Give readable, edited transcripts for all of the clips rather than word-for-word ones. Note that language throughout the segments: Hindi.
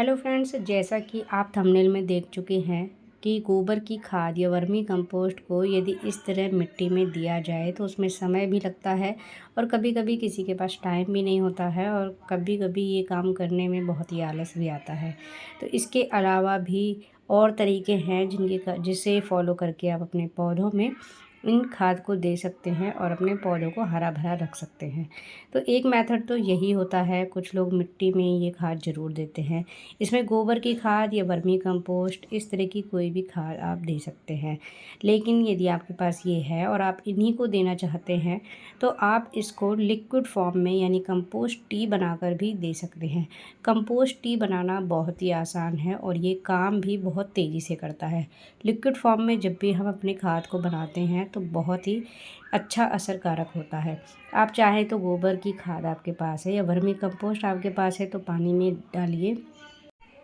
हेलो फ्रेंड्स, जैसा कि आप थंबनेल में देख चुके हैं कि गोबर की खाद या वर्मी कंपोस्ट को यदि इस तरह मिट्टी में दिया जाए तो उसमें समय भी लगता है और कभी कभी किसी के पास टाइम भी नहीं होता है और कभी कभी ये काम करने में बहुत ही आलस भी आता है। तो इसके अलावा भी और तरीके हैं जिसे फॉलो करके आप अपने पौधों में इन खाद को दे सकते हैं और अपने पौधों को हरा भरा रख सकते हैं। तो एक मेथड तो यही होता है, कुछ लोग मिट्टी में ये खाद ज़रूर देते हैं। इसमें गोबर की खाद या वर्मी कंपोस्ट इस तरह की कोई भी खाद आप दे सकते हैं। लेकिन यदि आपके पास ये है और आप इन्हीं को देना चाहते हैं तो आप इसको लिक्विड फॉर्म में यानी कंपोस्ट टी बनाकर भी दे सकते हैं। कंपोस्ट टी बनाना बहुत ही आसान है और ये काम भी बहुत तेज़ी से करता है। लिक्विड फॉर्म में जब भी हम अपने खाद को बनाते हैं तो बहुत ही अच्छा असरकारक होता है। आप चाहें तो गोबर की खाद आपके पास है या वर्मी कंपोस्ट आपके पास है तो पानी में डालिए,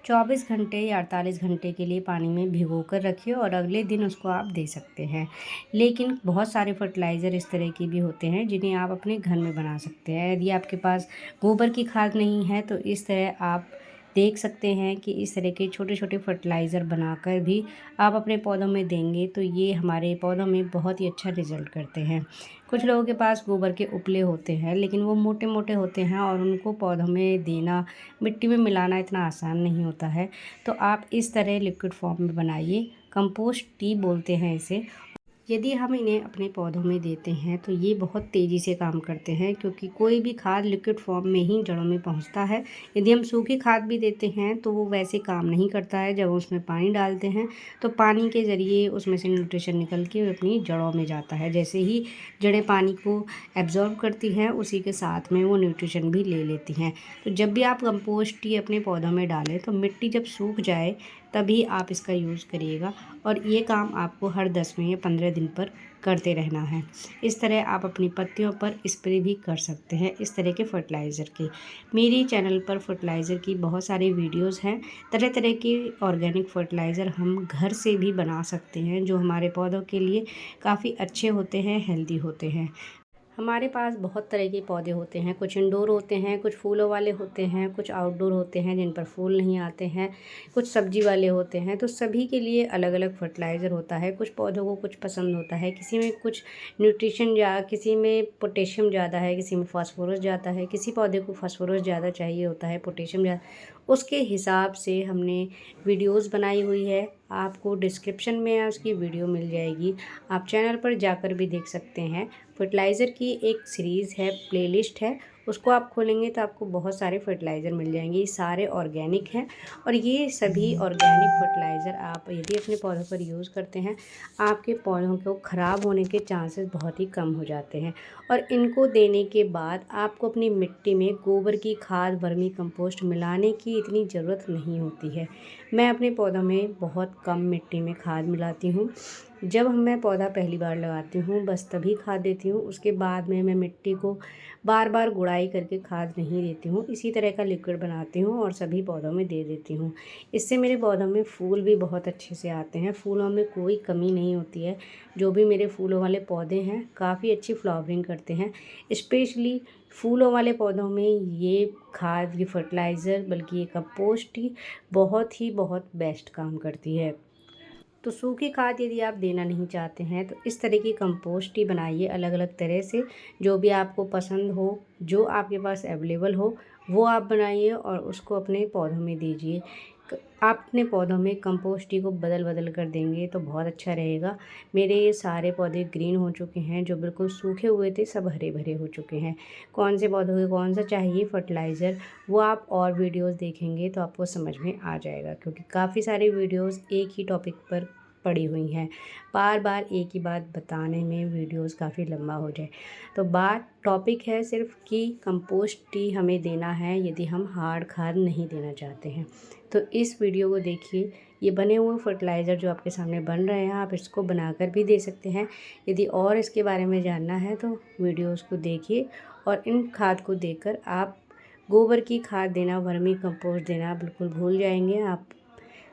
24 घंटे या 48 घंटे के लिए पानी में भिगो कर रखिए और अगले दिन उसको आप दे सकते हैं। लेकिन बहुत सारे फर्टिलाइज़र इस तरह के भी होते हैं जिन्हें आप अपने घर में बना सकते हैं। यदि आपके पास गोबर की खाद नहीं है तो इस तरह आप देख सकते हैं कि इस तरह के छोटे छोटे फर्टिलाइज़र बनाकर भी आप अपने पौधों में देंगे तो ये हमारे पौधों में बहुत ही अच्छा रिजल्ट करते हैं। कुछ लोगों के पास गोबर के उपले होते हैं लेकिन वो मोटे मोटे होते हैं और उनको पौधों में देना, मिट्टी में मिलाना इतना आसान नहीं होता है। तो आप इस तरह लिक्विड फॉर्म में बनाइए, कंपोस्ट टी बोलते हैं इसे। यदि हम इन्हें अपने पौधों में देते हैं तो ये बहुत तेज़ी से काम करते हैं क्योंकि कोई भी खाद लिक्विड फॉर्म में ही जड़ों में पहुंचता है। यदि हम सूखी खाद भी देते हैं तो वो वैसे काम नहीं करता है। जब उसमें पानी डालते हैं तो पानी के ज़रिए उसमें से न्यूट्रिशन निकल के अपनी जड़ों में जाता है। जैसे ही जड़ें पानी को एब्जॉर्ब करती हैं उसी के साथ में वो न्यूट्रिशन भी ले लेती हैं। तो जब भी आप कंपोस्ट टी अपने पौधों में डालें तो मिट्टी जब सूख जाए तभी आप इसका यूज़ करिएगा और ये काम आपको हर 10 में या 15 दिन पर करते रहना है। इस तरह आप अपनी पत्तियों पर स्प्रे भी कर सकते हैं इस तरह के फर्टिलाइज़र के। मेरी चैनल पर फर्टिलाइज़र की बहुत सारी वीडियोस हैं। तरह तरह के ऑर्गेनिक फर्टिलाइज़र हम घर से भी बना सकते हैं जो हमारे पौधों के लिए काफ़ी अच्छे होते हैं, हेल्दी होते हैं। हमारे पास बहुत तरह के पौधे होते हैं, कुछ इंडोर होते हैं, कुछ फूलों वाले होते हैं, कुछ आउटडोर होते हैं जिन पर फूल नहीं आते हैं, कुछ सब्जी वाले होते हैं। तो सभी के लिए अलग अलग फर्टिलाइज़र होता है। कुछ पौधों को कुछ पसंद होता है, किसी में कुछ न्यूट्रिशन या किसी में पोटेशियम ज़्यादा है, किसी में फास्फोरस ज़्यादा है, किसी पौधे को फास्फोरस ज़्यादा चाहिए होता है, पोटेशियम ज़्यादा। उसके हिसाब से हमने वीडियोज़ बनाई हुई है, आपको डिस्क्रिप्शन में उसकी वीडियो मिल जाएगी। आप चैनल पर जाकर भी देख सकते हैं। फर्टिलाइज़र की एक सीरीज़ है, प्लेलिस्ट है, उसको आप खोलेंगे तो आपको बहुत सारे फर्टिलाइज़र मिल जाएंगे। ये सारे ऑर्गेनिक हैं और ये सभी ऑर्गेनिक फर्टिलाइज़र आप यदि अपने पौधों पर यूज़ करते हैं आपके पौधों को ख़राब होने के चांसेस बहुत ही कम हो जाते हैं। और इनको देने के बाद आपको अपनी मिट्टी में गोबर की खाद, वर्मी कंपोस्ट मिलाने की इतनी ज़रूरत नहीं होती है। मैं अपने पौधों में बहुत कम मिट्टी में खाद मिलाती हूँ। जब मैं पौधा पहली बार लगाती हूँ बस तभी खाद देती हूँ। उसके बाद में मैं मिट्टी को बार बार गुड़ाई करके खाद नहीं देती हूँ। इसी तरह का लिक्विड बनाती हूँ और सभी पौधों में दे देती हूँ। इससे मेरे पौधों में फूल भी बहुत अच्छे से आते हैं, फूलों में कोई कमी नहीं होती है। जो भी मेरे फूलों वाले पौधे हैं काफ़ी अच्छी फ्लावरिंग करते हैं। स्पेशली फूलों वाले पौधों में ये खाद, ये फर्टिलाइज़र, बल्कि ये कंपोस्ट ही बहुत बेस्ट काम करती है। तो सूखी खाद यदि आप देना नहीं चाहते हैं तो इस तरह की कंपोस्ट ही बनाइए अलग अलग तरह से, जो भी आपको पसंद हो, जो आपके पास अवेलेबल हो वो आप बनाइए और उसको अपने पौधों में दीजिए। आप अपने पौधों में कंपोस्ट टी को बदल बदल कर देंगे तो बहुत अच्छा रहेगा। मेरे ये सारे पौधे ग्रीन हो चुके हैं, जो बिल्कुल सूखे हुए थे सब हरे भरे हो चुके हैं। कौन से पौधों को कौन सा चाहिए फर्टिलाइज़र वो आप और वीडियोस देखेंगे तो आपको समझ में आ जाएगा, क्योंकि काफ़ी सारी वीडियोस एक ही टॉपिक पर पड़ी हुई हैं। बार बार एक ही बात बताने में वीडियोस काफ़ी लंबा हो जाए। तो बात टॉपिक है सिर्फ कि कंपोस्ट टी हमें देना है यदि हम हार्ड खाद नहीं देना चाहते हैं। तो इस वीडियो को देखिए, ये बने हुए फर्टिलाइज़र जो आपके सामने बन रहे हैं आप इसको बनाकर भी दे सकते हैं। यदि और इसके बारे में जानना है तो वीडियोस को देखिए और इन खाद को देकर आप गोबर की खाद देना, वर्मी कंपोस्ट देना बिल्कुल भूल जाएंगे। आप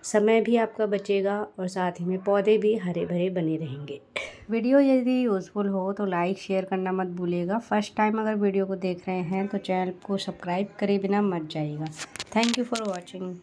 समय भी आपका बचेगा और साथ ही में पौधे भी हरे भरे बने रहेंगे। वीडियो यदि यूज़फुल हो तो लाइक शेयर करना मत भूलिएगा। फर्स्ट टाइम अगर वीडियो को देख रहे हैं तो चैनल को सब्सक्राइब करे बिना मत जाइएगा। Thank you for watching.